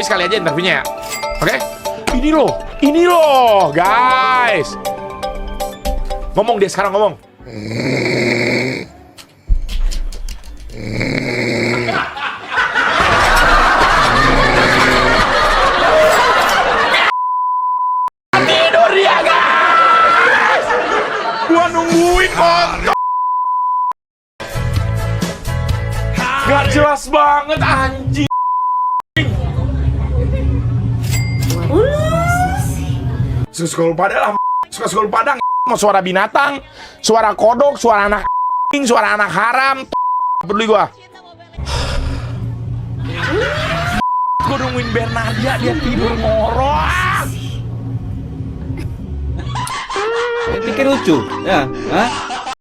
Tapi sekali aja interviewnya ya. Oke? Ini loh, guys. Ngomong dia sekarang, ngomong. Tidur dia, guys. Gua nungguin kontol. Gak jelas banget, anjing. Suka padang, suka padang. Mau suara binatang, suara kodok, suara anak suara anak haram. Peduli gua. Gua nungguin Bernardia, dia tidur ngorok. Pikir lucu, ya? Hah?